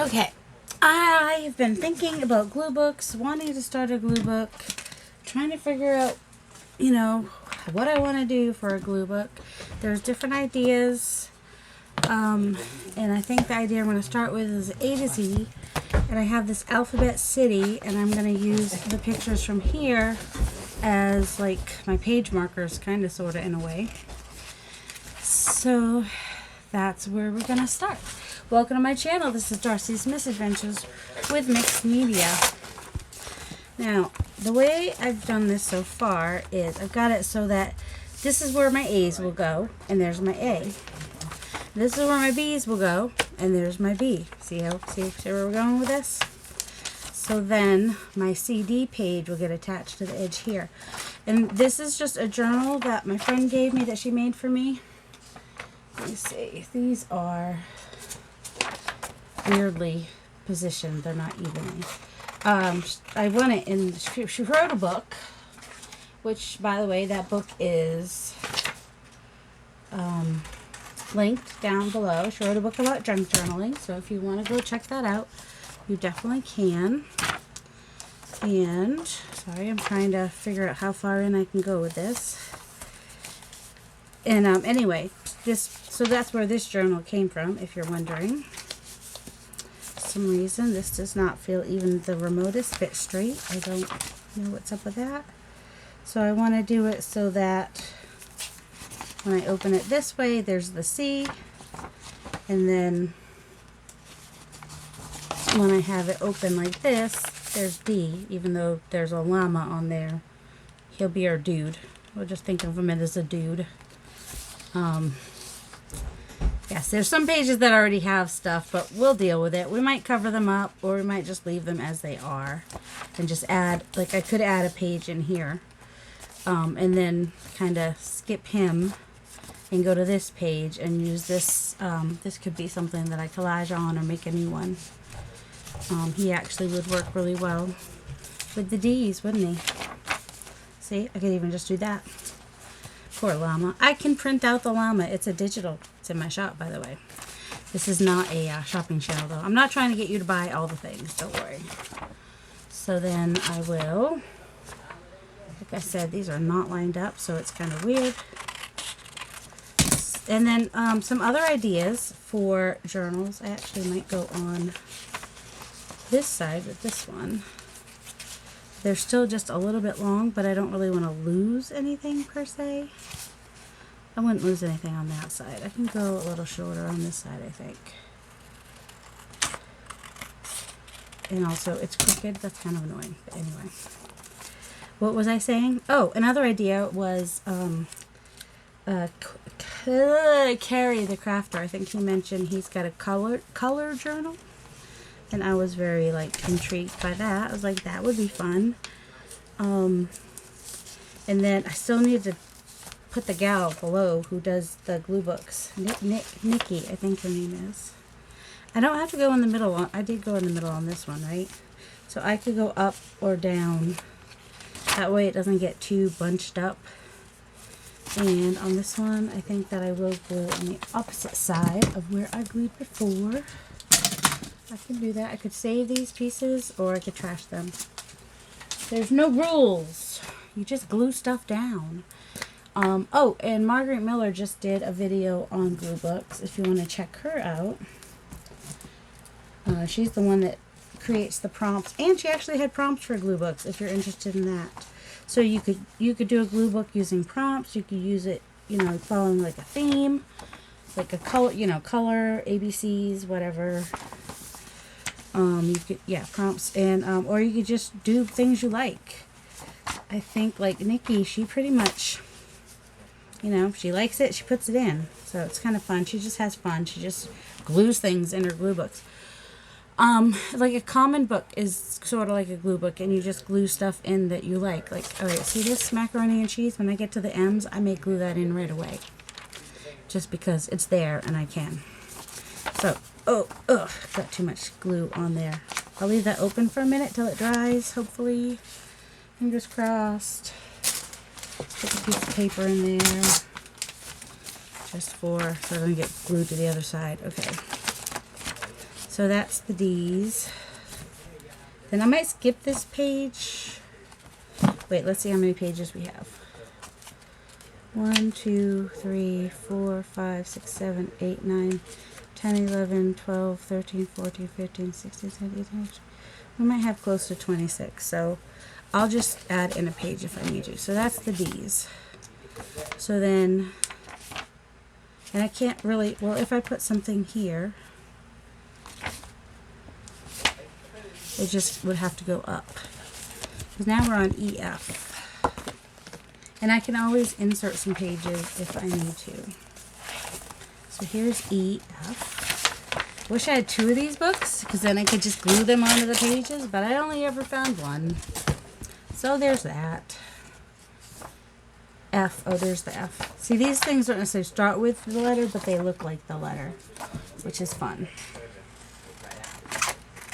Okay, I've been thinking about glue books, wanting to start a glue book, trying to figure out, what I want to do for a glue book. There's different ideas, and I think the idea I'm going to start with is A to Z, and I have this alphabet city, and I'm going to use the pictures from here as like my page markers, kind of, sort of, in a way. So that's where we're going to start. Welcome to my channel. This is Darcy's Misadventures with Mixed Media. Now, the way I've done this so far is I've got it so that this is where my A's will go, and there's my A. This is where my B's will go, and there's my B. See where we're going with this? So then my CD page will get attached to the edge here. And this is just a journal that my friend gave me that she made for me. Let me see. These are weirdly positioned. They're not evenly. I won it in, she wrote a book, which, by the way, that book is linked down below. She wrote a book about junk journaling, so if you want to go check that out, you definitely can. And, sorry, I'm trying to figure out how far in I can go with this. And anyway, so that's where this journal came from, if you're wondering. Some reason this does not feel even the remotest bit straight. I don't know what's up with that. So I want to do it so that when I open it this way, there's the C, and then when I have it open like this, there's D, even though there's a llama on there. He'll be our dude. We'll just think of him as a dude. Yes, there's some pages that already have stuff, but we'll deal with it. We might cover them up, or we might just leave them as they are and just add, like I could add a page in here, and then kind of skip him and go to this page and use this. This could be something that I collage on or make a new one. He actually would work really well with the D's, wouldn't he? See, I could even just do that. Poor llama. I can print out the llama. It's a digital. It's in my shop, by the way. This is not a shopping channel, though. I'm not trying to get you to buy all the things. Don't worry. So then I will, like I said, these are not lined up, so it's kind of weird. And then some other ideas for journals. I actually might go on this side with this one. They're still just a little bit long, but I don't really want to lose anything per se. I wouldn't lose anything on that side. I can go a little shorter on this side, I think. And also, it's crooked. That's kind of annoying. But anyway. What was I saying? Oh, another idea was Carrie the crafter. I think he mentioned he's got a color journal. And I was very, intrigued by that. I was like, that would be fun. And then I still need to put the gal below who does the glue books. Nikki, I think her name is. I don't have to go in the middle. I did go in the middle on this one, right? So I could go up or down. That way it doesn't get too bunched up. And on this one, I think that I will glue on the opposite side of where I glued before. I can do that. I could save these pieces or I could trash them. There's no rules. You just glue stuff down. Oh, and Margaret Miller just did a video on glue books. If you want to check her out. She's the one that creates the prompts. And she actually had prompts for glue books if you're interested in that. So you could do a glue book using prompts. You could use it, following like a theme. Like a color, color, ABCs, whatever. You could, prompts, and or you could just do things you like. I think like Nikki, she pretty much, she likes it, she puts it in, so it's kind of fun. She just has fun. She just glues things in her glue books. Like a common book is sort of like a glue book, and you just glue stuff in that you like. Like, all right, see this macaroni and cheese? When I get to the M's, I may glue that in right away, just because it's there and I can. So. Got too much glue on there. I'll leave that open for a minute till it dries, hopefully. Fingers crossed. Put a piece of paper in there. Just so it doesn't get glued to the other side. Okay. So that's the D's. Then I might skip this page. Wait, let's see how many pages we have. 1, 2, 3, 4, 5, 6, 7, 8, 9, 10, 11, 12, 13, 14, 15, 16, 17, 18, 19. We might have close to 26. So I'll just add in a page if I need to. So that's the D's. So then, and I can't really, well, if I put something here, it just would have to go up. Because now we're on EF. And I can always insert some pages if I need to. So here's EF. Wish I had 2 of these books, because then I could just glue them onto the pages, but I only ever found 1. So there's that. F. Oh, there's the F. See, these things don't necessarily start with the letter, but they look like the letter, which is fun.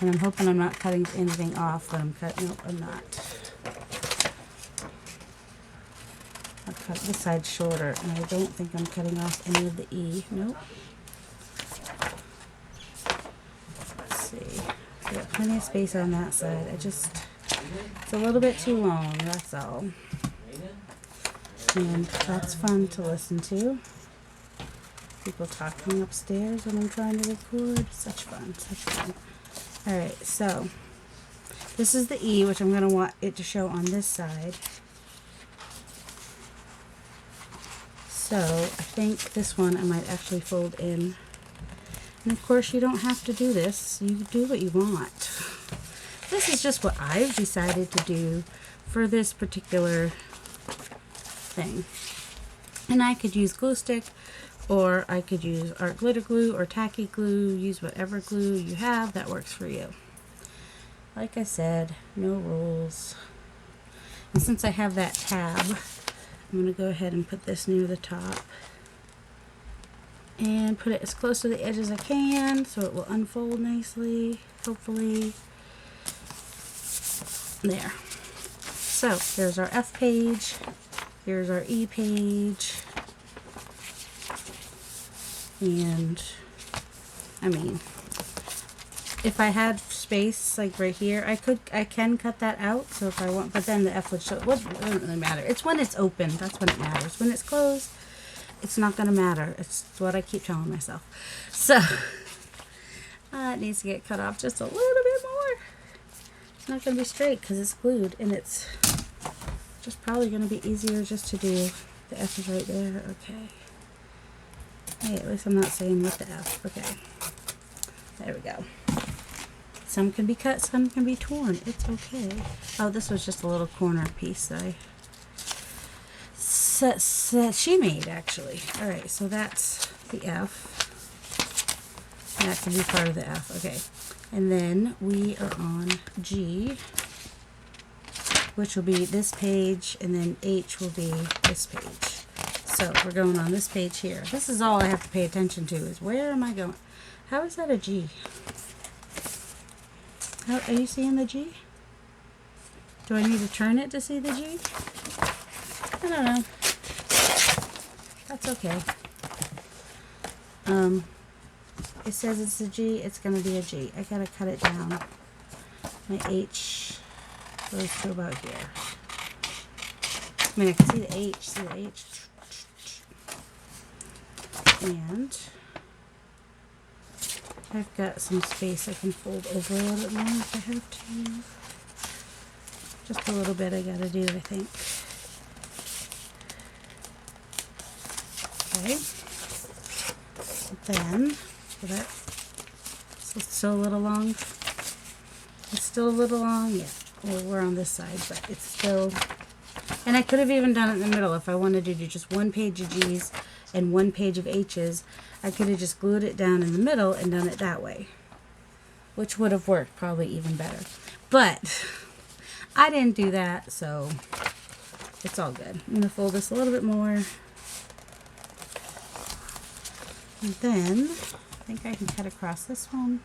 And I'm hoping I'm not cutting anything off, but I'm cutting. Nope, I'm not. I'll cut this side shorter, and I don't think I'm cutting off any of the E. Nope. Let's see. I got plenty of space on that side. It's a little bit too long, that's all. And that's fun to listen to. People talking upstairs when I'm trying to record. Such fun, such fun. Alright, so this is the E, which I'm going to want it to show on this side. So I think this one I might actually fold in. And of course you don't have to do this. You do what you want. This is just what I've decided to do for this particular thing. And I could use glue stick, or I could use art glitter glue or tacky glue. Use whatever glue you have that works for you. Like I said, no rules. And since I have that tab, I'm going to go ahead and put this near the top. And put it as close to the edge as I can so it will unfold nicely, hopefully. There. So, there's our F page. Here's our E page. And, I mean, if I had space like right here, I can cut that out. So if I want, but then the F would show. It doesn't really matter. It's when it's open that's when it matters. When it's closed, it's not going to matter. It's what I keep telling myself. So it needs to get cut off just a little bit more. It's not going to be straight because it's glued, and it's just probably going to be easier just to do. The F is right there. Okay. Hey, at least I'm not saying with the F. Okay. There we go. Some can be cut, some can be torn. It's okay. Oh, this was just a little corner piece that she made, actually. Alright, so that's the F. That can be part of the F. Okay. And then we are on G, which will be this page, and then H will be this page. So we're going on this page here. This is all I have to pay attention to, is where am I going? How is that a G? How, are you seeing the G? Do I need to turn it to see the G? I don't know. That's okay. It says it's a G, it's going to be a G. I gotta cut it down. My H goes to about here. I mean, I can see the H, and I've got some space I can fold over a little bit more if I have to. Just a little bit I gotta do, I think. Okay. Then, so that's still a little long. It's still a little long, yeah. Well, we're on this side, but it's still. And I could have even done it in the middle if I wanted to do just one page of G's and one page of H's. I could have just glued it down in the middle and done it that way, which would have worked probably even better. But I didn't do that, so it's all good. I'm going to fold this a little bit more. And then I think I can cut across this one.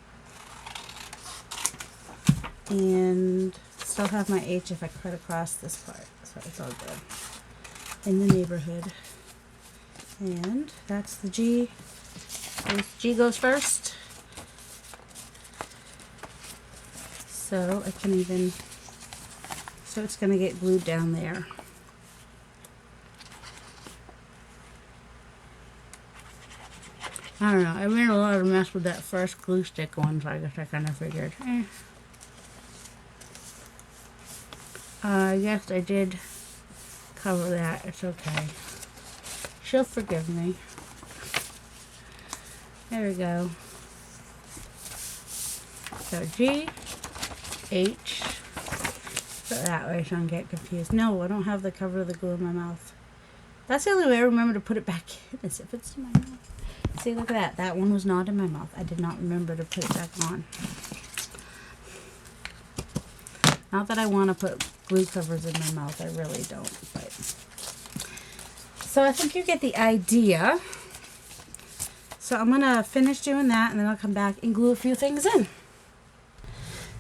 And still have my H if I cut across this part. So it's all good. In the neighborhood. And that's the G. G goes first. So I can even, so it's going to get glued down there. I don't know. I made a lot of mess with that first glue stick one, so I guess I kind of figured, yes, I did cover that. It's okay. She'll forgive me. There we go. So G, H, put it that way so I don't get confused. No, I don't have the cover of the glue in my mouth. That's the only way I remember to put it back in, is if it's in my mouth. See, look at that. That one was not in my mouth. I did not remember to put it back on. Not that I want to put glue covers in my mouth. I really don't. But so I think you get the idea. So I'm going to finish doing that, and then I'll come back and glue a few things in.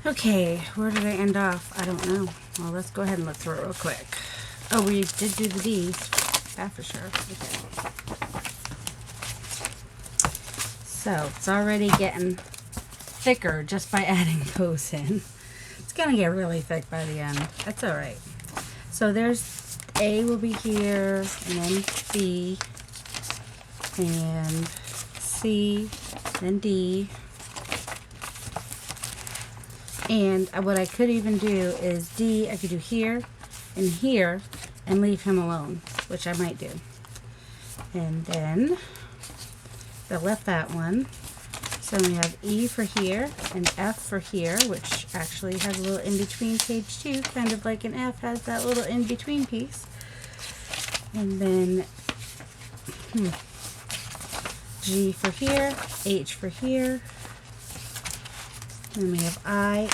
Okay, where did I end off? I don't know. Well, let's go ahead and look through it real quick. Oh, we did do the D's. That for sure. Okay. So it's already getting thicker just by adding those in. It's going to get really thick by the end. That's all right. So there's A will be here, and then B, and C, then D. And what I could even do is D, I could do here and here and leave him alone, which I might do. And then I left that one. So we have E for here and F for here, which actually has a little in-between page too, kind of like an F has that little in-between piece. And then G for here, H for here. And then we have I,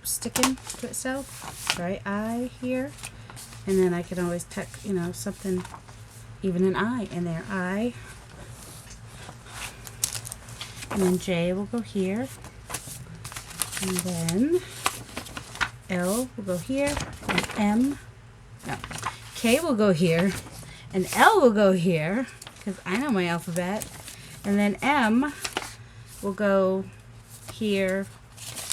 sticking to itself, right? I here. And then I can always tuck, you know, something, even an I in there. I. And then J will go here. And then L will go here. And K will go here. And L will go here, because I know my alphabet. And then M will go here,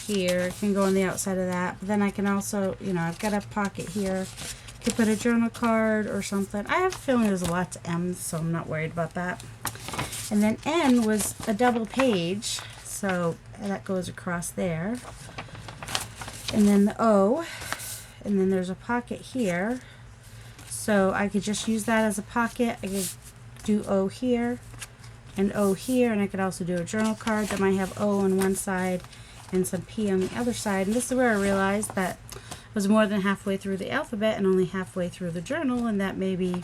here. It can go on the outside of that. But then I can also, you know, I've got a pocket here. I could put a journal card or something. I have a feeling there's lots of M's, so I'm not worried about that. And then N was a double page, so that goes across there. And then the O, and then there's a pocket here. So I could just use that as a pocket. I could do O here and O here, and I could also do a journal card that might have O on one side and some P on the other side. And this is where I realized that I was more than halfway through the alphabet and only halfway through the journal, and that maybe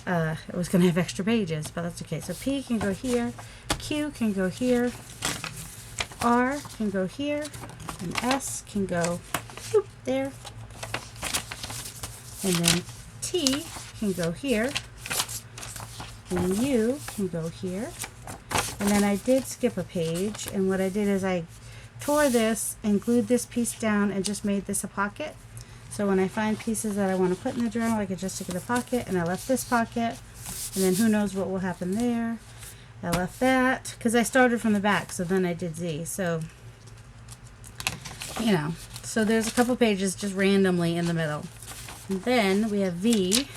it was going to have extra pages, but that's okay. So P can go here, Q can go here, R can go here, and S can go there, and then T can go here, and U can go here. And then I did skip a page, and what I did is I tore this and glued this piece down and just made this a pocket. So when I find pieces that I want to put in the journal, I could just stick in the pocket, and I left this pocket, and then who knows what will happen there. I left that, because I started from the back, so then I did Z. So, you know, so there's a couple pages just randomly in the middle. And then we have V,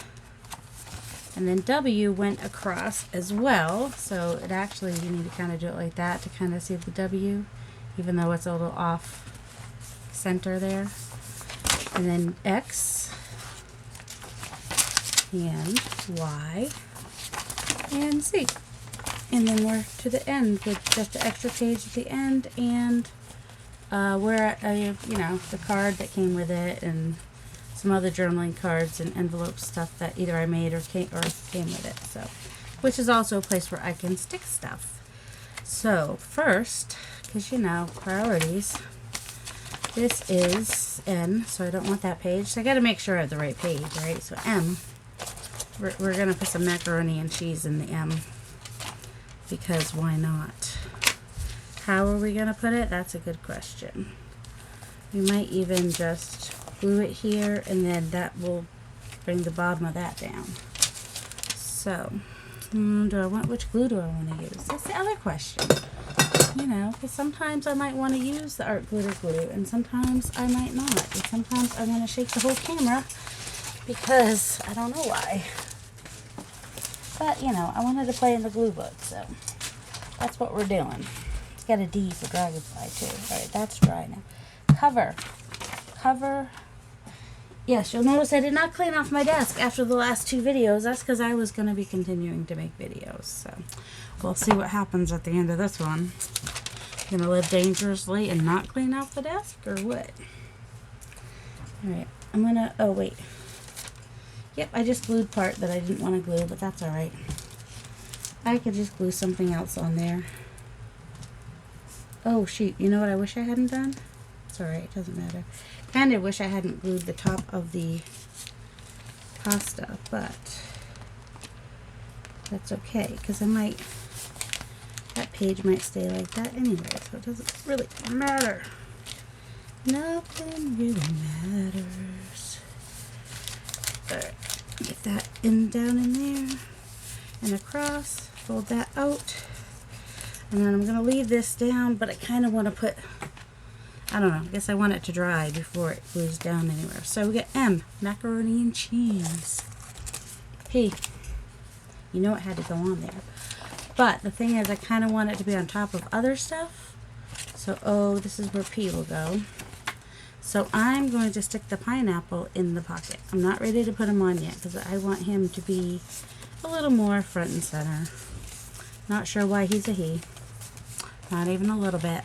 and then W went across as well. So it actually, you need to kind of do it like that to kind of see the W, even though it's a little off center there. And then X, and Y, and Z. And then we're to the end with just an extra page at the end, and where you know, the card that came with it, and some other journaling cards and envelope stuff that either I made or came with it. So, which is also a place where I can stick stuff. So first, because you know, priorities. This is N, so I don't want that page. So I got to make sure I have the right page, right? So M, we're going to put some macaroni and cheese in the M, because why not? How are we going to put it? That's a good question. We might even just glue it here, and then that will bring the bottom of that down. So, which glue do I want to use? That's the other question. You know, because sometimes I might want to use the art glitter glue, and sometimes I might not. And sometimes I'm going to shake the whole camera because I don't know why. But, you know, I wanted to play in the glue book, so that's what we're doing. It's got a D for dragonfly, too. All right, that's dry now. Cover. Cover. Yes, you'll notice I did not clean off my desk after the last 2 videos. That's because I was going to be continuing to make videos. So we'll see what happens at the end of this one. Going to live dangerously and not clean off the desk or what? Alright, I'm going to... Oh, wait. Yep, I just glued part that I didn't want to glue, but that's alright. I could just glue something else on there. Oh, shoot. You know what I wish I hadn't done? It's alright. It doesn't matter. Kind of wish I hadn't glued the top of the pasta, but that's okay, because I might, that page might stay like that anyway, so it doesn't really matter. Nothing really matters. Alright, get that down in there and across, fold that out, and then I'm going to leave this down, but I kind of want to put, I don't know, I guess I want it to dry before it glues down anywhere. So we got M, macaroni and cheese. P, you know it had to go on there. But the thing is, I kind of want it to be on top of other stuff. So O, this is where P will go. So I'm going to stick the pineapple in the pocket. I'm not ready to put him on yet because I want him to be a little more front and center. Not sure why he's a he. Not even a little bit.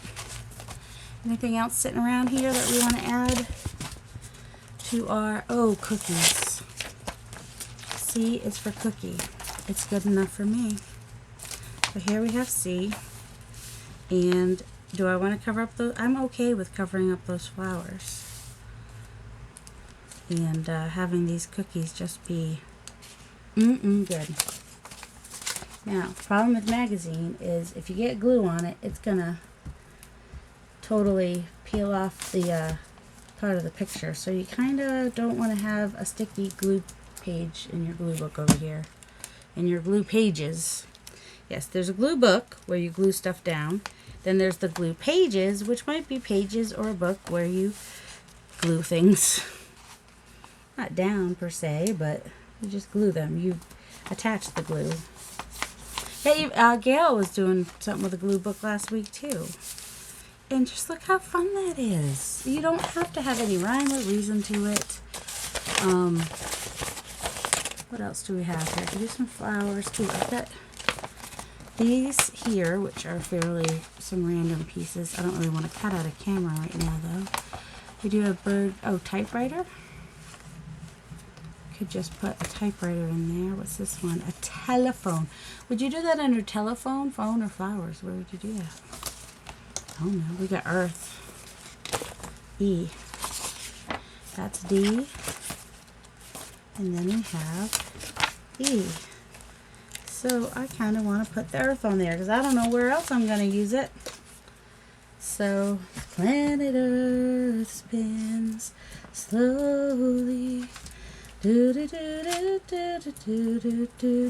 Anything else sitting around here that we want to add to our, oh, cookies. C is for cookie. It's good enough for me. So here we have C. And do I want to cover up those? I'm okay with covering up those flowers. And having these cookies just be good. Now, problem with magazine is if you get glue on it, it's going to totally peel off the part of the picture. So you kind of don't want to have a sticky glue page in your glue book over here. In your glue pages. Yes, there's a glue book where you glue stuff down. Then there's the glue pages, which might be pages or a book where you glue things. Not down per se, but you just glue them. You attach the glue. Hey, Gail was doing something with a glue book last week too. And just look how fun that is. You don't have to have any rhyme or reason to it. What else do we have here? I can do some flowers too. I've got these here, which are fairly some random pieces. I don't really want to cut out a camera right now though. We do a bird, oh, typewriter. Could just put a typewriter in there. What's this one? A telephone. Would you do that under telephone, phone, or flowers? Where would you do that? Oh no, we got earth. E. That's D. And then we have E. So I kind of want to put the earth on there because I don't know where else I'm going to use it. So planet Earth spins slowly. Do do do do do do do do do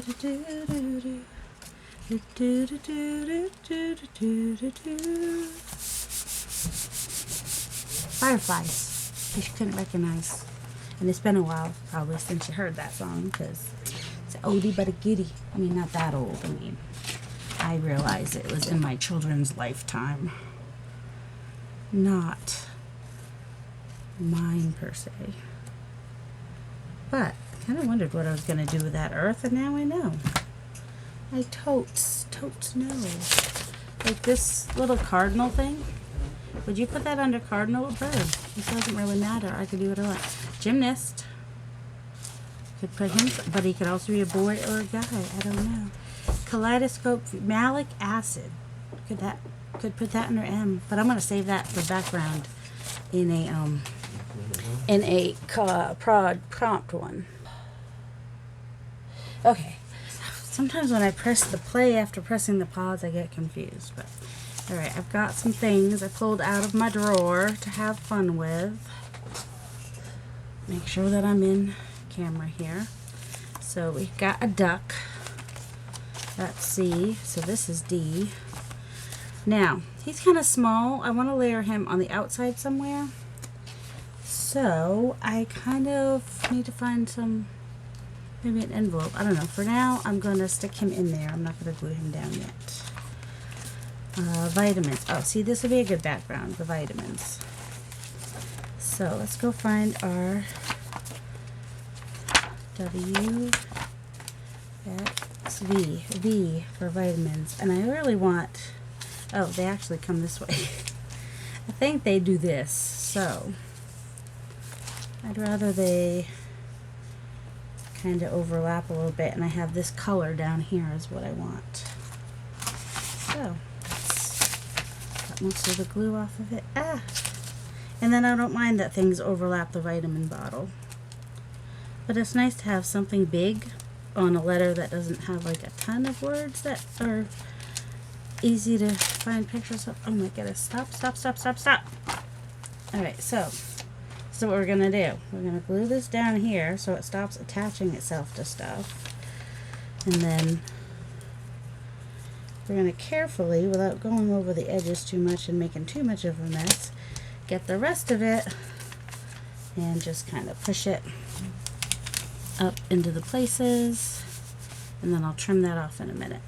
do. Fireflies, which you couldn't recognize. And it's been a while, probably, since you heard that song, because it's an oldie but a goodie. I mean, not that old. I mean, I realized it was in my children's lifetime. Not mine, per se. But I kind of wondered what I was going to do with that earth, and now I know. I totes know. Like this little cardinal thing. Would you put that under cardinal or bird? It doesn't really matter. I could do what I want. Gymnast. Could put him, but he could also be a boy or a guy. I don't know. Kaleidoscope, malic acid. Could put that under M. But I'm gonna save that for background in a prompt one. Okay. Sometimes when I press the play after pressing the pause, I get confused. But alright, I've got some things I pulled out of my drawer to have fun with. Make sure that I'm in camera here. So we've got a duck. That's C. So this is D. Now, he's kind of small. I want to layer him on the outside somewhere. So I kind of need to find some, maybe an envelope. I don't know. For now, I'm going to stick him in there. I'm not going to glue him down yet. Vitamins. Oh, see, this would be a good background, the vitamins. So let's go find our V for vitamins. And I really want, oh, they actually come this way. I think they do this, so I'd rather they kind of overlap a little bit, and I have this color down here is what I want. So got most of the glue off of it. And then I don't mind that things overlap the vitamin bottle. But it's nice to have something big on a letter that doesn't have like a ton of words that are easy to find pictures of. Oh my goodness, stop. Alright, so what we're going to do. We're going to glue this down here so it stops attaching itself to stuff. And then we're going to carefully, without going over the edges too much and making too much of a mess, get the rest of it and just kind of push it up into the places, and then I'll trim that off in a minute.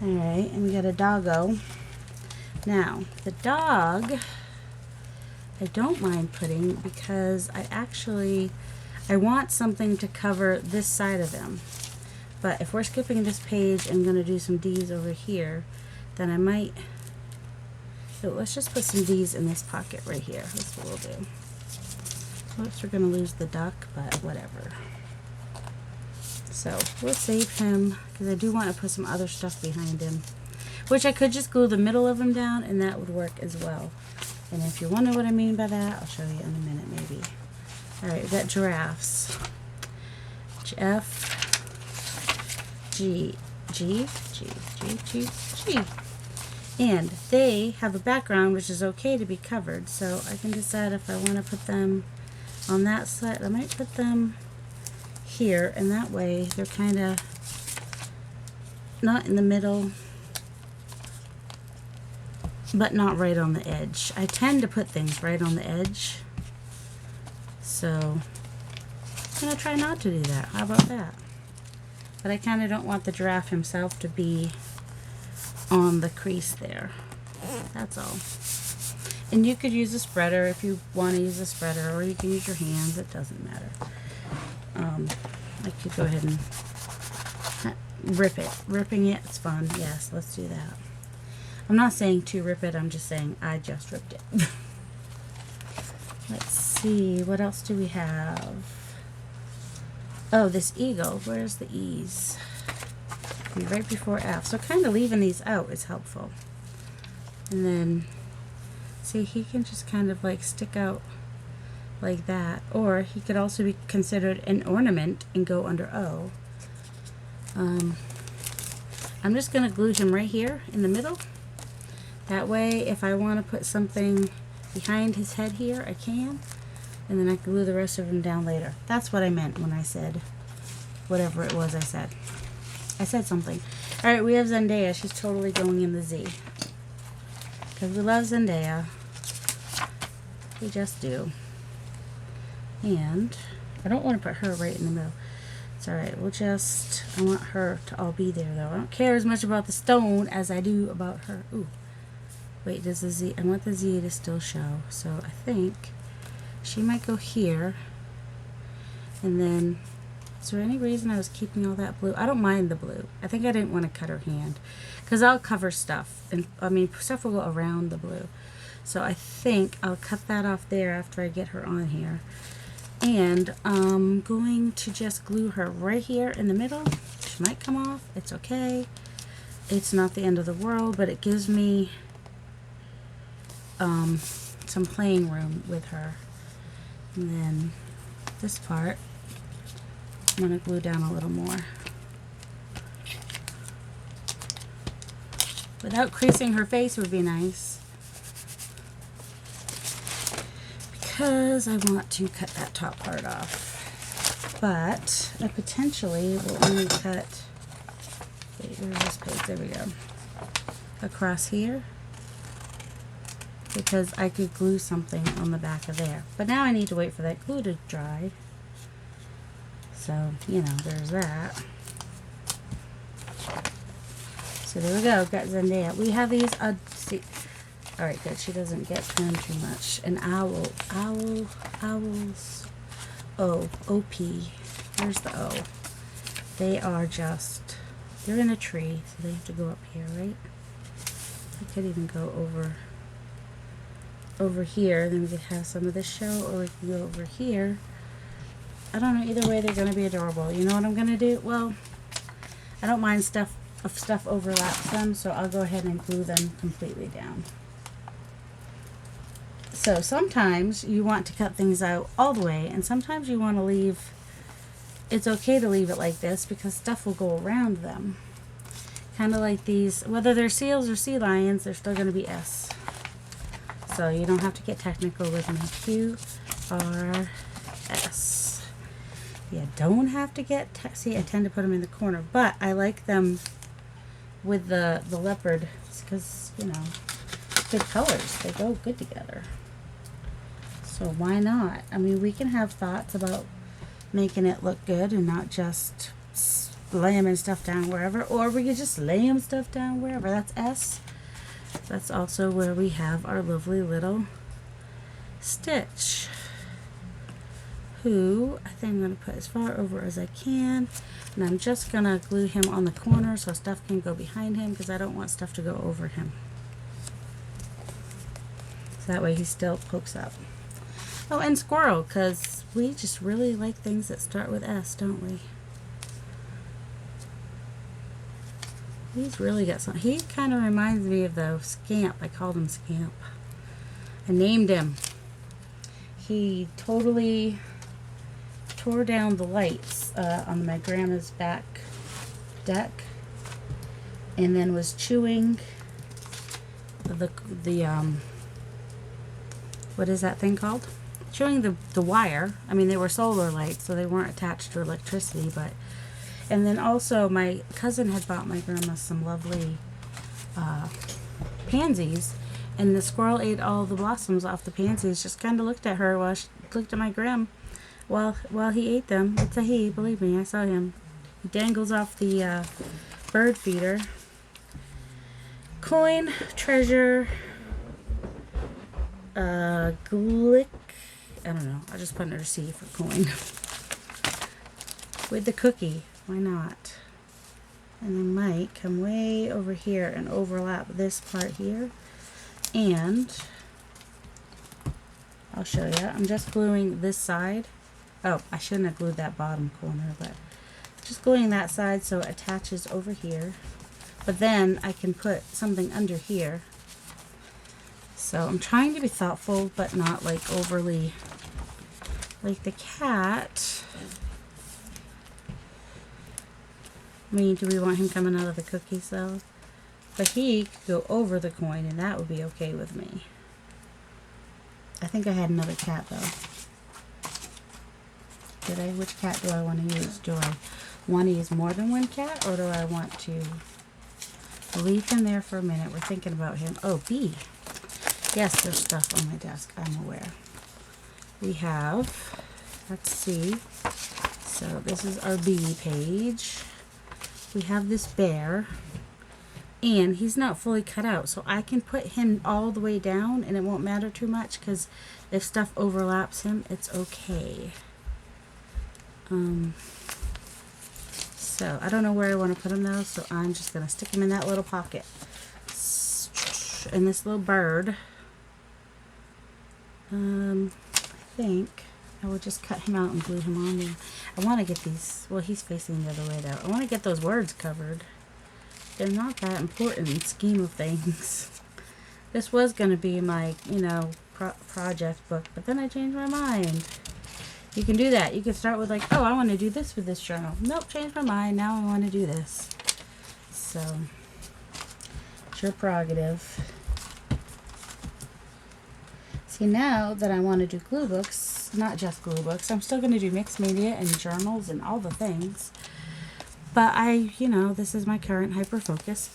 Alright, and we got a doggo. Now, the dog I don't mind putting because I want something to cover this side of him. But if we're skipping this page and going to do some D's over here, then I might, so let's just put some D's in this pocket right here. That's what we'll do. Whoops, we're going to lose the duck, but whatever. So we'll save him because I do want to put some other stuff behind him, which I could just glue the middle of him down and that would work as well. And if you wonder what I mean by that, I'll show you in a minute maybe. Alright, we've got giraffes. F, G. And they have a background which is okay to be covered, so I can decide if I want to put them on that side. I might put them here, and that way they're kind of not in the middle, but not right on the edge. I tend to put things right on the edge, so I'm going to try not to do that. How about that? But I kind of don't want the giraffe himself to be on the crease there. That's all. And you could use a spreader if you want to use a spreader, or you can use your hands. It doesn't matter. I could go ahead and rip it. Ripping it, it's fun. Yes, let's do that. I'm not saying to rip it. I'm just saying I just ripped it. Let's see. What else do we have? Oh, this eagle. Where's the E's? Right before F. So kind of leaving these out is helpful. And then, see, he can just kind of like stick out like that. Or he could also be considered an ornament and go under O. I'm just going to glue him right here in the middle. That way, if I want to put something behind his head here, I can. And then I can glue the rest of him down later. That's what I meant when I said whatever it was I said. I said something. Alright, we have Zendaya. She's totally going in the Z. Because we love Zendaya. We just do. And I don't want to put her right in the middle. It's alright. We'll just, I want her to all be there though. I don't care as much about the stone as I do about her. Ooh. Wait, does the Z, I want the Z to still show. So I think she might go here. And then, is there any reason I was keeping all that blue? I don't mind the blue. I think I didn't want to cut her hand. Because I'll cover stuff. And I mean, stuff will go around the blue. So I think I'll cut that off there after I get her on here. And I'm going to just glue her right here in the middle. She might come off. It's okay. It's not the end of the world, but it gives me some playing room with her. And then this part, I'm going to glue down a little more. Without creasing her face would be nice. Because I want to cut that top part off. But I potentially will only cut, wait, where's this page? There we go. across here because I could glue something on the back of there. But now I need to wait for that glue to dry. So, you know, there's that. So there we go, got Zendaya. We have these, see, alright, good, she doesn't get turned too much. An owls, O-P, where's the O? They are just, they're in a tree, so they have to go up here, right? I could even go over here, then we could have some of this show, or we can go over here. I don't know, either way they're going to be adorable. You know what I'm going to do? Well, I don't mind stuff overlaps them, so I'll go ahead and glue them completely down. So sometimes you want to cut things out all the way, and sometimes you want to leave, it's okay to leave it like this because stuff will go around them. Kind of like these, whether they're seals or sea lions, they're still going to be S. So you don't have to get technical with me. Q-R-S. You don't have to get, see, I tend to put them in the corner, but I like them with the leopard because, you know, good colors. They go good together. So why not? I mean, we can have thoughts about making it look good and not just slamming stuff down wherever, or we could just slam stuff down wherever. That's S. That's also where we have our lovely little Stitch, who I think I'm going to put as far over as I can, and I'm just going to glue him on the corner so stuff can go behind him because I don't want stuff to go over him. So that way he still pokes up. Oh, and squirrel, because we just really like things that start with S, don't we? He's really got some. He kind of reminds me of the Scamp. I called him Scamp. I named him. He totally tore down the lights on my grandma's back deck, and then was chewing the what is that thing called? Chewing the wire. I mean, they were solar lights, so they weren't attached to electricity, but. And then also my cousin had bought my grandma some lovely pansies, and the squirrel ate all the blossoms off the pansies. Just kind of looked at her while she looked at my gram while he ate them. It's a he, believe me, I saw him. He dangles off the bird feeder. Coin, treasure, glick. I don't know. I'll just put under C for coin. With the cookie. Why not? And I might come way over here and overlap this part here. And I'll show you. I'm just gluing this side. Oh, I shouldn't have glued that bottom corner, but just gluing that side so it attaches over here. But then I can put something under here. So I'm trying to be thoughtful, but not like overly like the cat. I mean, do we want him coming out of the cookie cell? But he could go over the coin, and that would be okay with me. I think I had another cat, though. Did I? Which cat do I want to use? Do I want to use more than one cat, or do I want to leave him there for a minute? We're thinking about him. Oh, B. Yes, there's stuff on my desk. I'm aware. We have, let's see. So this is our B page. We have this bear, and he's not fully cut out, so I can put him all the way down and it won't matter too much because if stuff overlaps him, it's okay. So I don't know where I want to put him though, so I'm just going to stick him in that little pocket. And this little bird, I think I will just cut him out and glue him on there. I want to get these, well, he's facing the other way though. I want to get those words covered. They're not that important in the scheme of things. This was going to be my, you know, project book, but then I changed my mind. You can do that. You can start with like, oh, I want to do this with this journal. Nope, changed my mind. Now I want to do this. So, it's your prerogative. See, now that I want to do glue books, not just glue books, I'm still going to do mixed media and journals and all the things. But you know, this is my current hyper focus.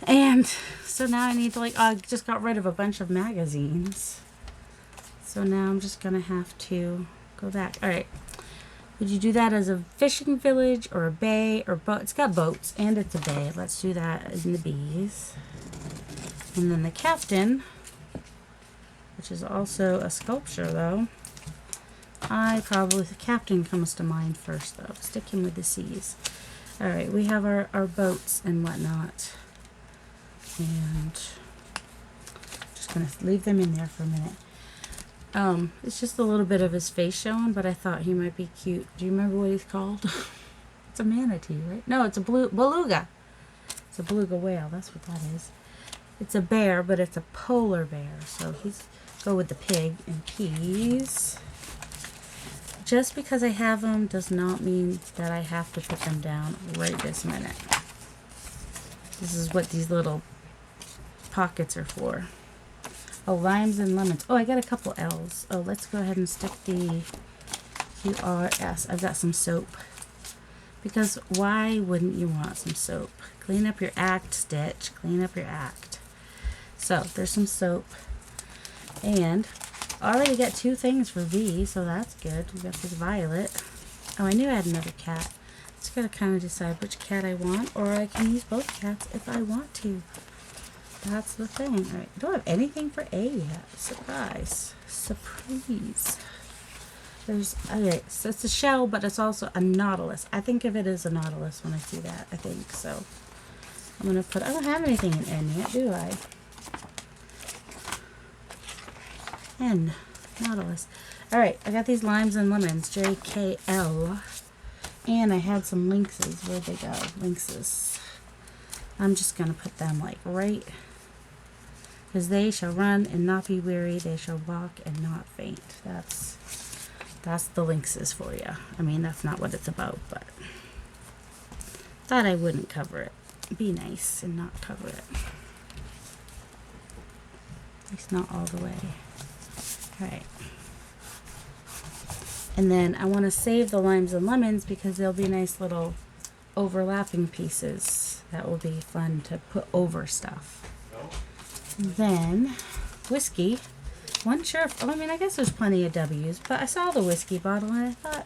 And so now I need to, like, I just got rid of a bunch of magazines. So now I'm just going to have to go back. All right. Would you do that as a fishing village or a bay or boat? It's got boats and it's a bay. Let's do that in the bees. And then the captain, which is also a sculpture though. The captain comes to mind first though. Stick him with the seas. All right, we have our boats and whatnot. And just gonna leave them in there for a minute. It's just a little bit of his face showing, but I thought he might be cute. Do you remember what he's called? It's a manatee, right? No, it's a beluga. It's a beluga whale. That's what that is. It's a bear, but it's a polar bear. So go with the pig and peas. Just because I have them does not mean that I have to put them down right this minute. This is what these little pockets are for. Oh, limes and lemons. Oh, I got a couple L's. Oh, let's go ahead and stick the QRS. I've got some soap. Because why wouldn't you want some soap? Clean up your act, Stitch. Clean up your act. So, there's some soap. And I already got 2 things for V, so that's good. We got this violet. Oh, I knew I had another cat. Just gotta kind of decide which cat I want, or I can use both cats if I want to. That's the thing. All right, I don't have anything for A yet. Surprise. Surprise. Okay, so it's a shell, but it's also a nautilus. I think of it as a nautilus when I see that, I think. So I'm going to I don't have anything in N yet, do I? N, nautilus. All right, I got these limes and lemons, JKL. And I had some lynxes. Where'd they go? Lynxes. I'm just going to put them like right, because they shall run and not be weary. They shall walk and not faint. That's the lynxes for you. I mean, that's not what it's about, but thought I wouldn't cover it. Be nice and not cover it. At least not all the way. All right. And then I want to save the limes and lemons because they'll be nice little overlapping pieces that will be fun to put over stuff. Then whiskey. Wasn't sure if, I mean, I guess there's plenty of W's, but I saw the whiskey bottle and I thought,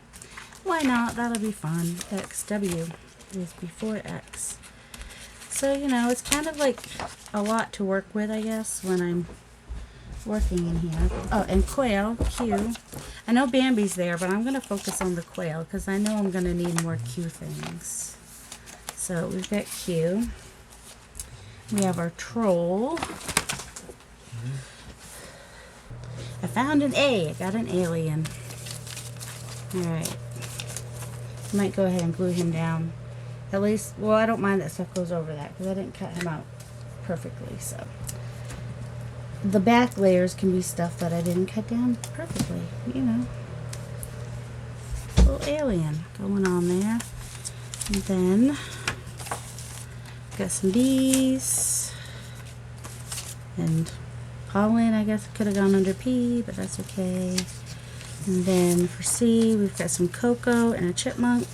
why not? That'll be fun. XW is before X. So, you know, it's kind of like a lot to work with, I guess, when I'm working in here. Oh, and quail, Q. I know Bambi's there, but I'm going to focus on the quail because I know I'm going to need more Q things. So we've got Q. We have our troll. I found an A. I got an alien. Alright. Might go ahead and glue him down. At least, well, I don't mind that stuff goes over that because I didn't cut him out perfectly, so. The back layers can be stuff that I didn't cut down perfectly, you know. Little alien going on there. And then, got some bees. And pollen, I guess, could have gone under P, but that's okay. And then for C, we've got some cocoa and a chipmunk.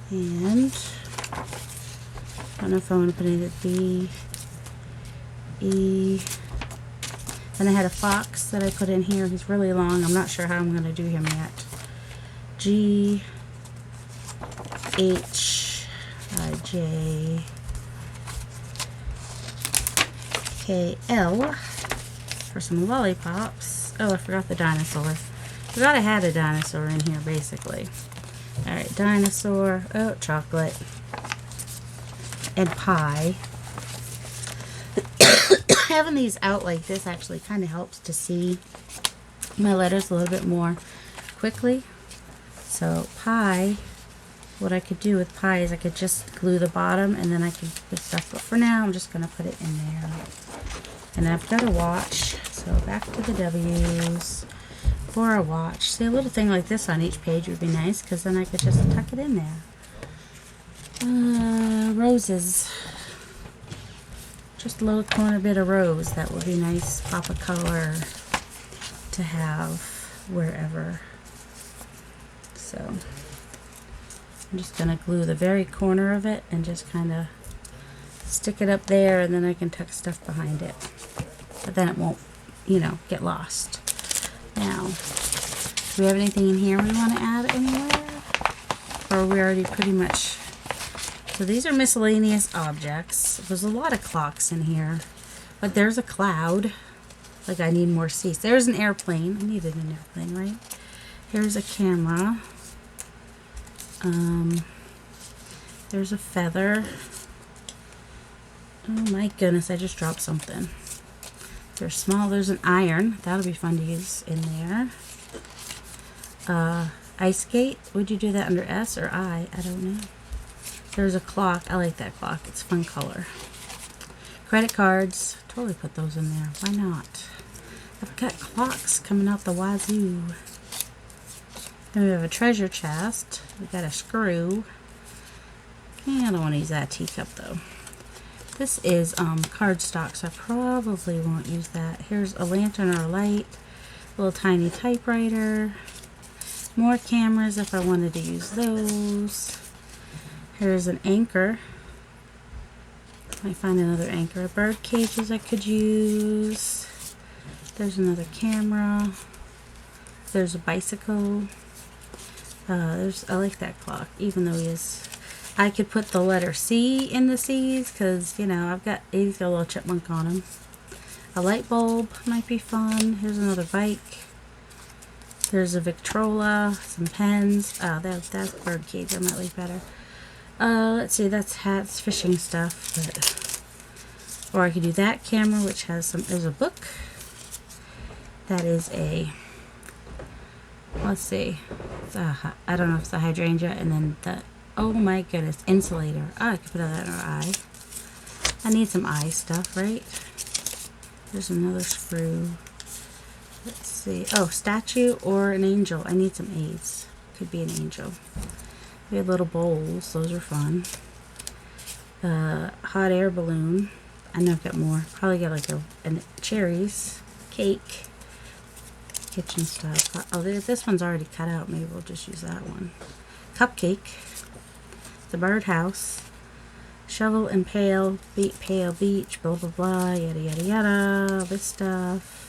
And I don't know if I want to put any of B, E. Then I had a fox that I put in here. He's really long. I'm not sure how I'm going to do him yet. G, H, I, J, K, L for some lollipops. Oh, I forgot the dinosaur. Forgot I had a dinosaur in here, basically. Alright, dinosaur. Oh, chocolate. And pie. Having these out like this actually kind of helps to see my letters a little bit more quickly. So, pie. What I could do with pie is I could just glue the bottom and then I could put stuff. But for now, I'm just going to put it in there. And I've got a watch. So, back to the W's. For a watch. See, a little thing like this on each page would be nice because then I could just tuck it in there. Roses. Just a little corner bit of rose. That would be nice pop of color to have wherever. So, I'm just going to glue the very corner of it and just kind of stick it up there, and then I can tuck stuff behind it. But then it won't, you know, get lost. Now, do we have anything in here we want to add anywhere? Or are we already pretty much... So these are miscellaneous objects. There's a lot of clocks in here. But there's a cloud. Like I need more seats. There's an airplane. I needed an airplane, right? Here's a camera. There's a feather. Oh my goodness, I just dropped something. They're small. There's an iron. That'll be fun to use in there. Ice skate. Would you do that under S or I? I don't know. There's a clock. I like that clock. It's a fun color. Credit cards. Totally put those in there. Why not? I've got clocks coming out the wazoo. Then we have a treasure chest. We got a screw. I don't want to use that teacup though. This is cardstock, so I probably won't use that. Here's a lantern or a light. A little tiny typewriter. More cameras if I wanted to use those. Here's an anchor. Might find another anchor. Bird cages I could use. There's another camera. There's a bicycle. I like that clock, even though he is... I could put the letter C in the C's, because, you know, he's got a little chipmunk on him. A light bulb might be fun. Here's another bike. There's a Victrola, some pens. Oh, that's bird cage. I might like better. Let's see, that's hats, fishing stuff. But, or I could do that camera, which has some... There's a book. That is a... Let's see. I don't know if it's a hydrangea, and then the... Oh my goodness, insulator. Oh, I could put that in our eye. I need some eye stuff, right? There's another screw. Let's see. Oh, statue or an angel. I need some aids. Could be an angel. We have little bowls. Those are fun. Hot air balloon. I know I've got more. Probably got like cherries. Cake. Kitchen stuff. Oh, this one's already cut out. Maybe we'll just use that one. Cupcake. The birdhouse. Shovel and pail. Pail beach. Blah, blah, blah. Yada, yada, yada. This stuff.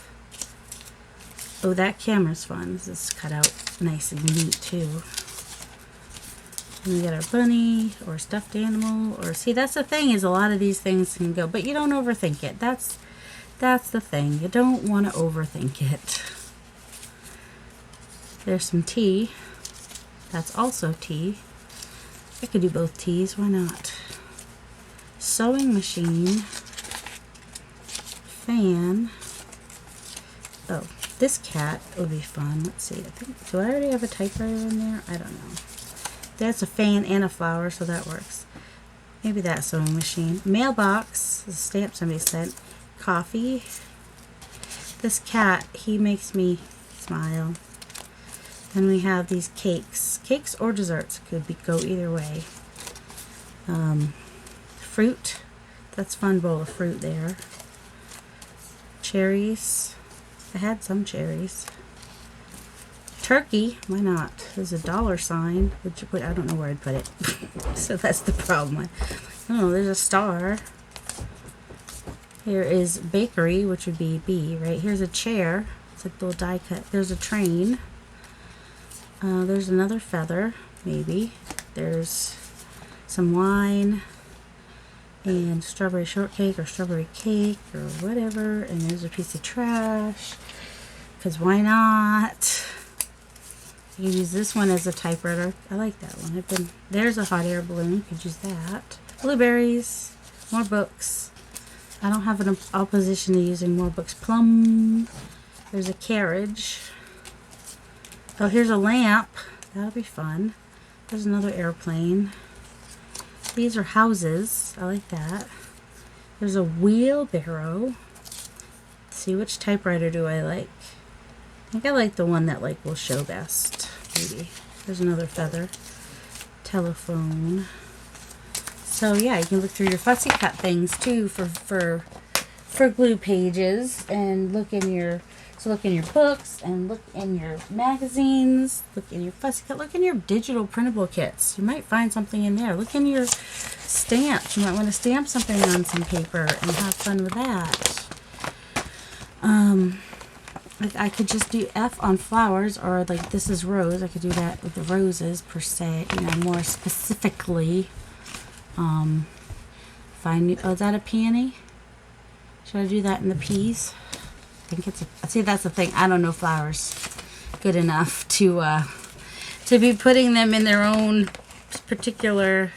Oh, that camera's fun. This is cut out nice and neat, too. And we got our bunny or stuffed animal. Or see, that's the thing, is a lot of these things can go. But you don't overthink it. That's the thing. You don't want to overthink it. There's some tea. That's also tea. I could do both teas. Why not? Sewing machine. Fan. Oh, this cat would be fun. Let's see. Do I already have a typewriter in there? I don't know. That's a fan and a flower, so that works. Maybe that sewing machine. Mailbox. A stamp somebody sent. Coffee. This cat, he makes me smile. Then we have these cakes. Cakes or desserts could go either way. Fruit. That's a fun bowl of fruit there. Cherries. I had some cherries. Turkey. Why not? There's a dollar sign. I don't know where I'd put it. So that's the problem. Oh, there's a star. Here is bakery, which would be B, right? Here's a chair. It's a little die cut. There's a train. There's another feather, maybe. There's some wine and strawberry shortcake or strawberry cake or whatever. And there's a piece of trash, because why not? You use this one as a typewriter. I like that one. There's a hot air balloon. You could use that. Blueberries, more books. I don't have an opposition to using more books. Plum. There's a carriage. Oh, here's a lamp. That'll be fun. There's another airplane. These are houses. I like that. There's a wheelbarrow. Let's see, which typewriter do I like? I think I like the one that will show best. Maybe. There's another feather. Telephone. So yeah, you can look through your fussy cut things too for glue pages, and look in your So look in your books and look in your magazines, look in your fussy cut, look in your digital printable kits. You might find something in there. Look in your stamps. You might want to stamp something on some paper and have fun with that. Like I could just do F on flowers, or like this is rose. I could do that with the roses per se, you know, more specifically. Find, oh, is that a peony? Should I do that in the peas? I think it's a, see, that's the thing. I don't know flowers good enough to be putting them in their own particular.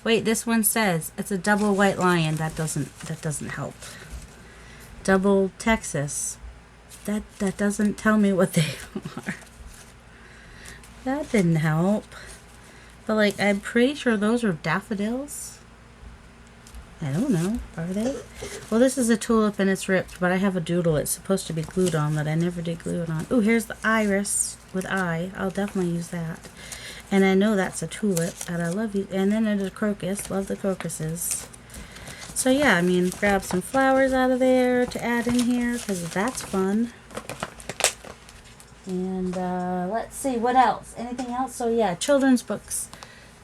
Wait, this one says it's a double white lion. That doesn't help. Double Texas. That doesn't tell me what they are. That didn't help. But like, I'm pretty sure those are daffodils. I don't know. Are they? Well, this is a tulip and it's ripped, but I have a doodle it's supposed to be glued on that I never did glue it on. Oh, here's the iris with I. I'll definitely use that. And I know that's a tulip, and I love you. And then there's a crocus. Love the crocuses. So yeah, I mean, grab some flowers out of there to add in here because that's fun. And let's see, what else? Anything else? So yeah, children's books,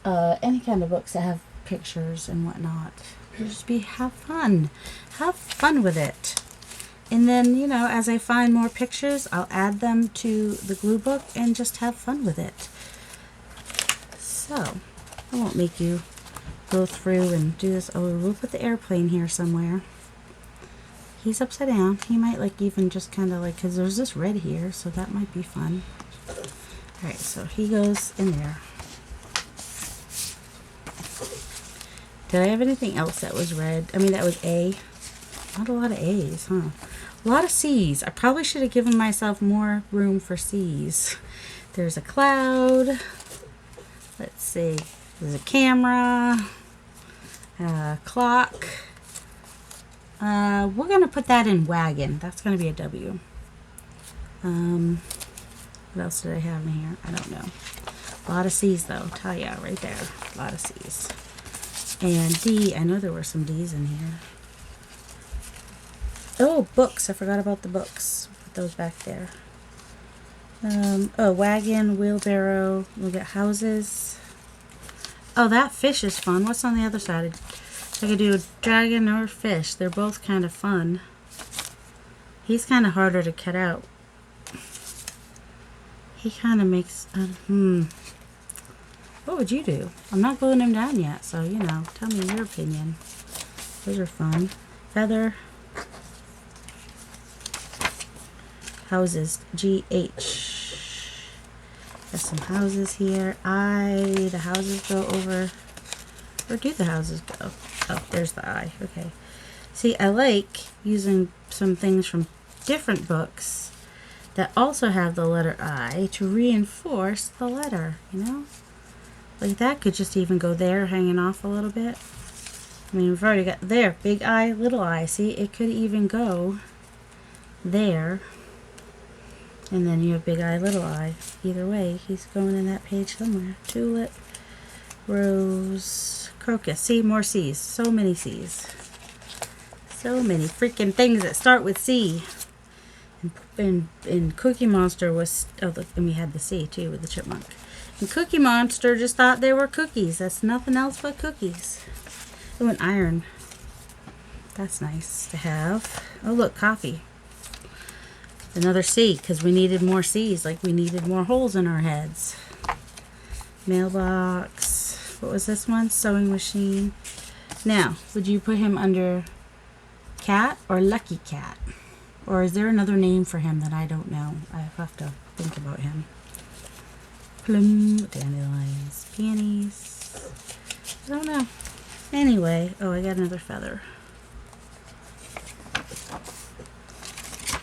any kind of books that have pictures and whatnot. Just have fun with it. And then, you know, as I find more pictures, I'll add them to the glue book and just have fun with it. So I won't make you go through and do this. Oh, we'll put the airplane here somewhere. He's upside down. He might like even just kind of like, because there's this red here, so that might be fun. Alright, so he goes in there. Did I have anything else that was red? I mean, that was A. Not a lot of A's, huh? A lot of C's. I probably should have given myself more room for C's. There's a cloud. Let's see. There's a camera. Clock. We're going to put that in wagon. That's going to be a W. What else did I have in here? I don't know. A lot of C's, though. Tell ya, right there. A lot of C's. And D. I know there were some D's in here. Oh, books. I forgot about the books. Put those back there. Oh, wagon, wheelbarrow. We'll get houses. Oh, that fish is fun. What's on the other side? I could do a dragon or fish. They're both kind of fun. He's kind of harder to cut out. He kind of makes... What would you do? I'm not gluing him down yet, so, you know, tell me your opinion. Those are fun. Feather. Houses. G-H. There's some houses here. The houses go over... Where do the houses go? Oh, there's the I. Okay. See, I like using some things from different books that also have the letter I to reinforce the letter, you know? Like that could just even go there, hanging off a little bit. I mean, we've already got there, big I, little I. See, it could even go there. And then you have big I, little I. Either way, he's going in that page somewhere. Tulip, rose, crocus. See, more C's. So many C's. So many freaking things that start with C. And Cookie Monster was... Oh, look, and we had the C, too, with the chipmunk. And Cookie Monster just thought they were cookies. That's nothing else but cookies. Oh, an iron. That's nice to have. Oh, look, coffee. Another C, because we needed more C's, like we needed more holes in our heads. Mailbox. What was this one? Sewing machine. Now, would you put him under cat or lucky cat? Or is there another name for him that I don't know? I have to think about him. Plum, dandelions, peonies. I don't know. Anyway, oh, I got another feather.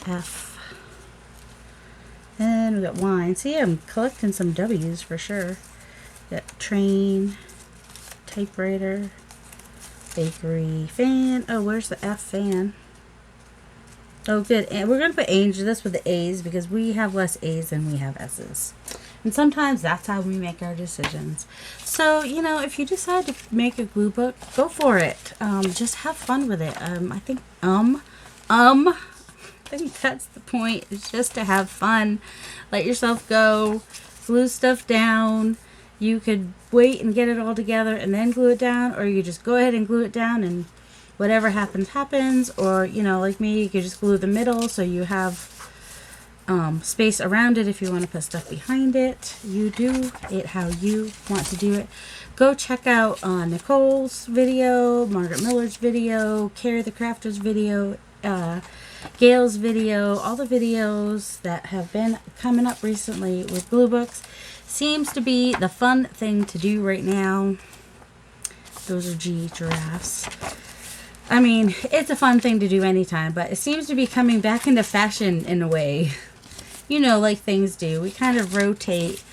F. And we got wine. See, I'm collecting some W's for sure. Got train, typewriter, bakery, fan. Oh, where's the F fan? Oh, good. And we're going to put angel this with the A's because we have less A's than we have S's. And sometimes that's how we make our decisions. So, you know, if you decide to make a glue book, go for it. Just have fun with it. I think, think that's the point. It's just to have fun. Let yourself go. Glue stuff down. You could wait and get it all together and then glue it down, or you just go ahead and glue it down and whatever happens, happens. Or, you know, like me, you could just glue the middle so you have space around it if you want to put stuff behind it. You do it how you want to do it. Go check out Nicole's video, Margaret Miller's video, Carrie the Crafter's video, Gail's video, all the videos that have been coming up recently with glue books. Seems to be the fun thing to do right now. Those are giraffes. I mean, it's a fun thing to do anytime, but it seems to be coming back into fashion in a way. You know, like things do. We kind of rotate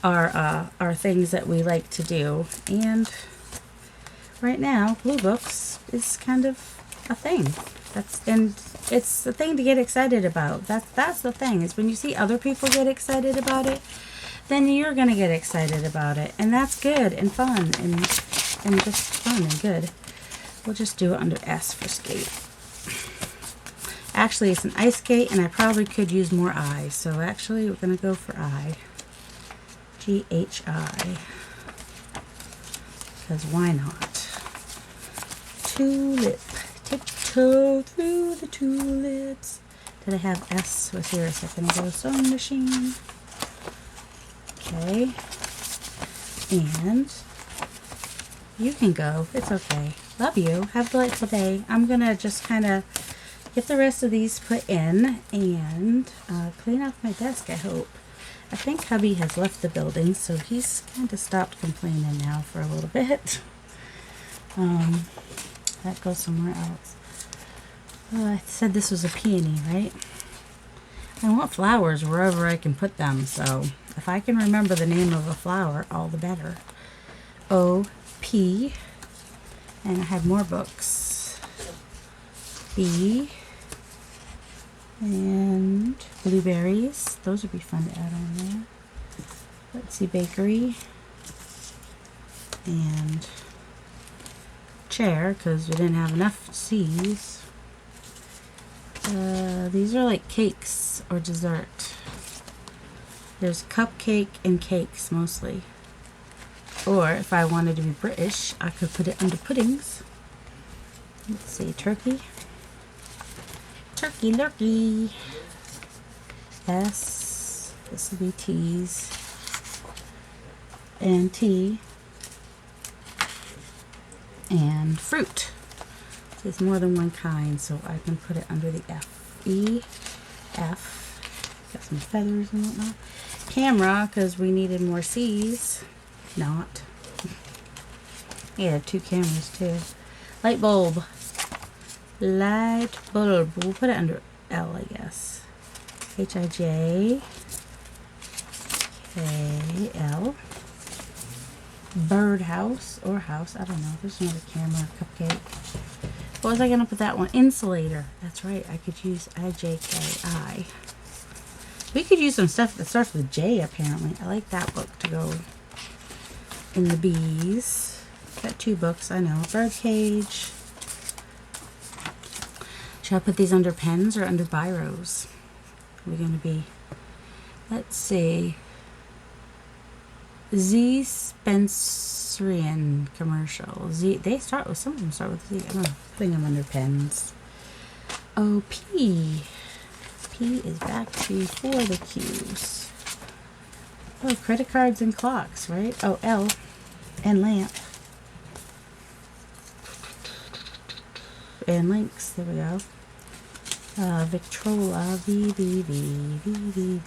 our things that we like to do. And right now, glue books is kind of a thing. And it's the thing to get excited about. That's the thing, is when you see other people get excited about it, then you're going to get excited about it. And that's good and fun and just fun and good. We'll just do it under S for skate. Actually, it's an ice skate, and I probably could use more I's. So actually, we're going to go for I. G-H-I. Because why not? Tulip. Tiptoe through the tulips. Did I have S with here a second ago? Sewing machine. Okay. And you can go. It's okay. Love you. Have a delightful day. I'm going to just kind of get the rest of these put in and clean off my desk, I hope. I think hubby has left the building, so he's kind of stopped complaining now for a little bit. That goes somewhere else. I said this was a peony, right? I want flowers wherever I can put them, so if I can remember the name of a flower, all the better. O-P, and I had more books. B, and blueberries. Those would be fun to add on there. Let's see, bakery, and chair, because we didn't have enough C's. These are like cakes or dessert. There's cupcake and cakes mostly. Or if I wanted to be British, I could put it under puddings. Let's see, turkey. Turkey lurkey. S. This will be T's. And T. And fruit. There's more than one kind, so I can put it under the F. E. F. Got some feathers and whatnot. Camera, because we needed more C's. Not. Yeah, 2 cameras too. Light bulb. Light bulb. We'll put it under L, I guess. H-I-J. K-L. Birdhouse or house. I don't know. There's another camera. Cupcake. What was I going to put that one? Insulator. That's right. I could use I-J-K-I. We could use some stuff that starts with J, apparently. I like that book to go in the B's. Got 2 books, I know. Birdcage. Should I put these under pens or under biros? Are we going to be... Let's see. Z Spencerian commercial. Z. They start with... Some of them start with Z. I don't know. Putting them under pens. Oh, P. P is back to for the Q's. Oh, credit cards and clocks, right? Oh, L. And lamp. And links. There we go. Victrola. V, V, V, V, V, V.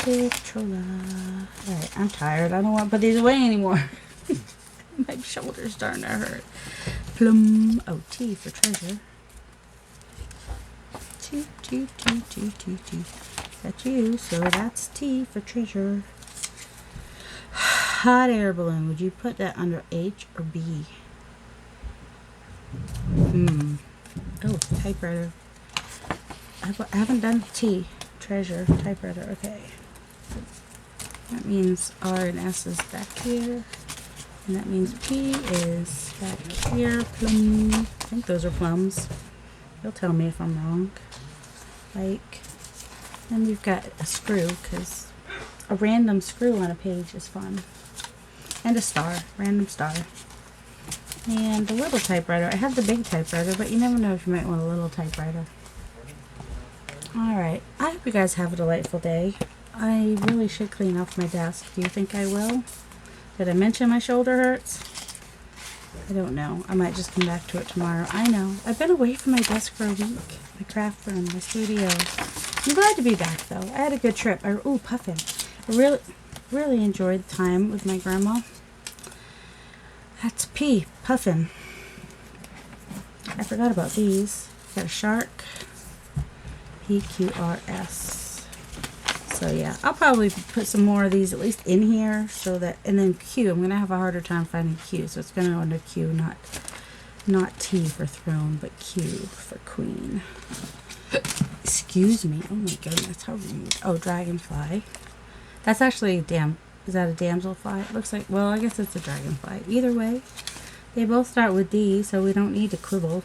Victrola. Alright, I'm tired. I don't want to put these away anymore. My shoulder's starting to hurt. Plum. Oh, T for treasure. T. That's you, so that's T for treasure. Hot air balloon. Would you put that under H or B? Oh, typewriter. I haven't done T. Treasure. Typewriter. Okay. That means R and S is back here. And that means P is back here. Plum. I think those are plums. You'll tell me if I'm wrong. Like, and we've got a screw, because a random screw on a page is fun. And a star, random star. And the little typewriter. I have the big typewriter, but you never know if you might want a little typewriter. Alright, I hope you guys have a delightful day. I really should clean off my desk. Do you think I will? Did I mention my shoulder hurts? I don't know. I might just come back to it tomorrow. I know. I've been away from my desk for a week. My craft room, my studio. I'm glad to be back, though. I had a good trip. Ooh, puffin. I really enjoyed the time with my grandma. That's P. Puffin. I forgot about these. Got a shark. PQRS. So yeah, I'll probably put some more of these at least in here, so that, and then Q. I'm going to have a harder time finding Q, so it's going to go under Q, not T for throne, but Q for queen. Excuse me. Oh my goodness, how rude. Oh, dragonfly. That's actually a is that a damselfly? It looks like, well, I guess it's a dragonfly. Either way, they both start with D, so we don't need to quibble.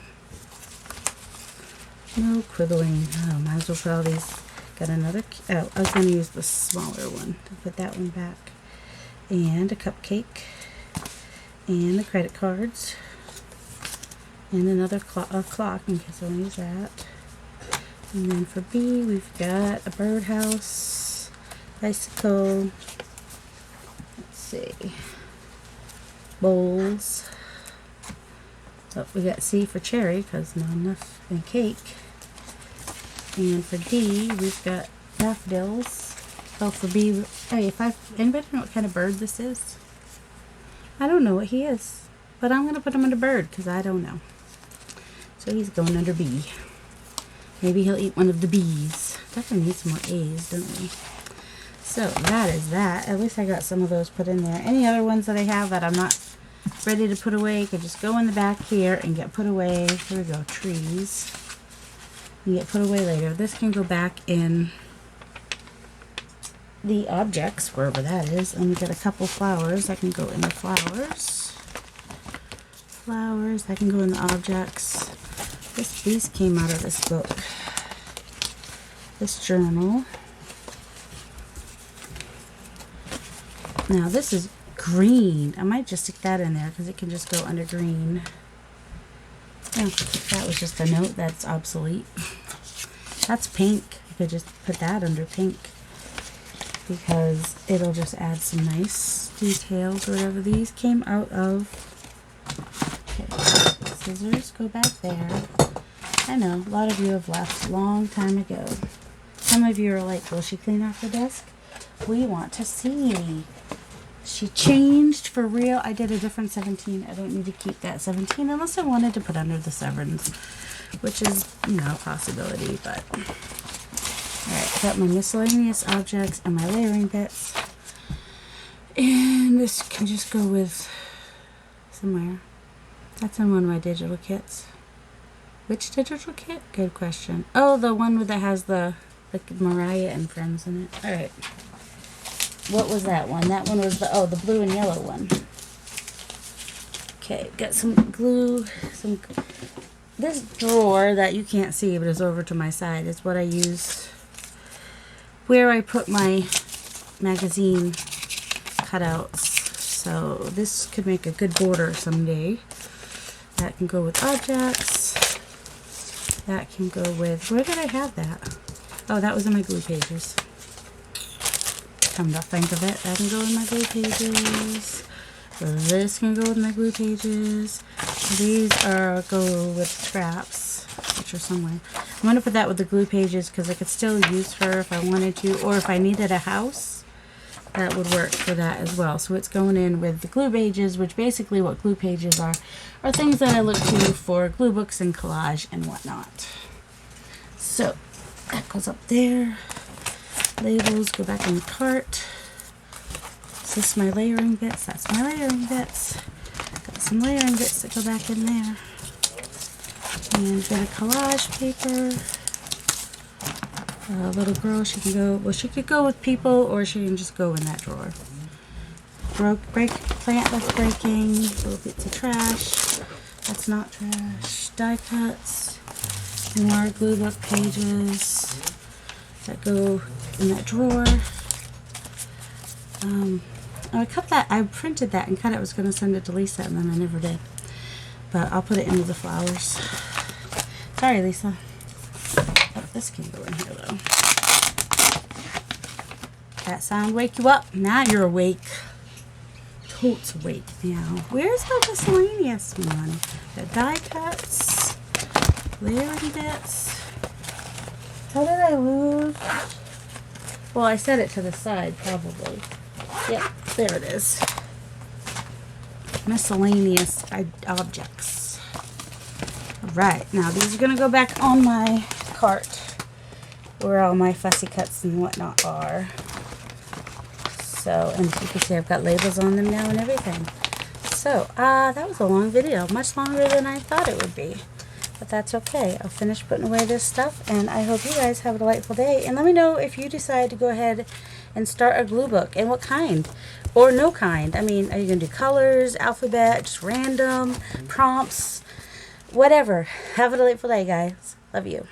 No quibbling. Oh, might as well put all these. Got another, oh, I was going to use the smaller one to put that one back. And a cupcake. And the credit cards. And another clock in case I want to use that. And then for B, we've got a birdhouse, bicycle, let's see, bowls. Oh, we got C for cherry because not enough in cake. And for D, we've got daffodils. Oh, for B, hey, anybody know what kind of bird this is? I don't know what he is, but I'm going to put him under bird because I don't know. So he's going under B. Maybe he'll eat one of the bees. Definitely need some more A's, don't we? So that is that. At least I got some of those put in there. Any other ones that I have that I'm not ready to put away could just go in the back here and get put away. Here we go, trees. And get put away later. This can go back in the objects, wherever that is. And we got a couple flowers that can go in the flowers. Flowers that can go in the objects. These came out of this book. This journal. Now this is green. I might just stick that in there because it can just go under green. Oh, that was just a note that's obsolete. That's pink. You could just put that under pink because it'll just add some nice details, whatever these came out of. Okay, scissors go back there. I know, a lot of you have left a long time ago. Some of you are like, will she clean off her desk? We want to see. She changed for real. I did a different 17. I don't need to keep that 17 unless I wanted to put under the 7s, which is, you know, a possibility, but. Alright, got my miscellaneous objects and my layering bits. And this can just go with somewhere. That's in one of my digital kits. Which digital kit? Good question. Oh, the one that has the Mariah and Friends in it. Alright. What was that one? That one was the blue and yellow one. Okay, got some glue, this drawer that you can't see but is over to my side is what I use where I put my magazine cutouts. So this could make a good border someday. That can go with objects. That can go with, where did I have that? Oh, that was in my glue pages. Come to think of it, that can go in my glue pages. This can go with my glue pages. These go with scraps, which are somewhere. I'm going to put that with the glue pages because I could still use her if I wanted to, or if I needed a house, that would work for that as well. So it's going in with the glue pages, which basically what glue pages are things that I look to for glue books and collage and whatnot. So that goes up there. Labels go back in the cart. Is this my layering bits? That's my layering bits. Got some layering bits that go back in there. And a bit of collage paper. A little girl, she could go with people or she can just go in that drawer. Plant that's breaking. Little bits of trash. That's not trash. Die cuts. more glue book pages that go in that drawer. I printed that and cut it. I was going to send it to Lisa, and then I never did. But I'll put it into the flowers. Sorry, Lisa. Oh, this can go in here, though. That sound wake you up? Now you're awake. Totes awake now. Where's the miscellaneous one? The die cuts, layering bits. How did I lose? Well, I set it to the side, probably. Yep, there it is. Miscellaneous objects. Alright, now these are going to go back on my cart where all my fussy cuts and whatnot are. So, and you can see I've got labels on them now and everything. So, that was a long video. Much longer than I thought it would be. But that's okay. I'll finish putting away this stuff, and I hope you guys have a delightful day. And let me know if you decide to go ahead and start a glue book, and what kind. Or no kind. I mean, are you going to do colors, alphabet, just random, prompts, whatever. Have a delightful day, guys. Love you.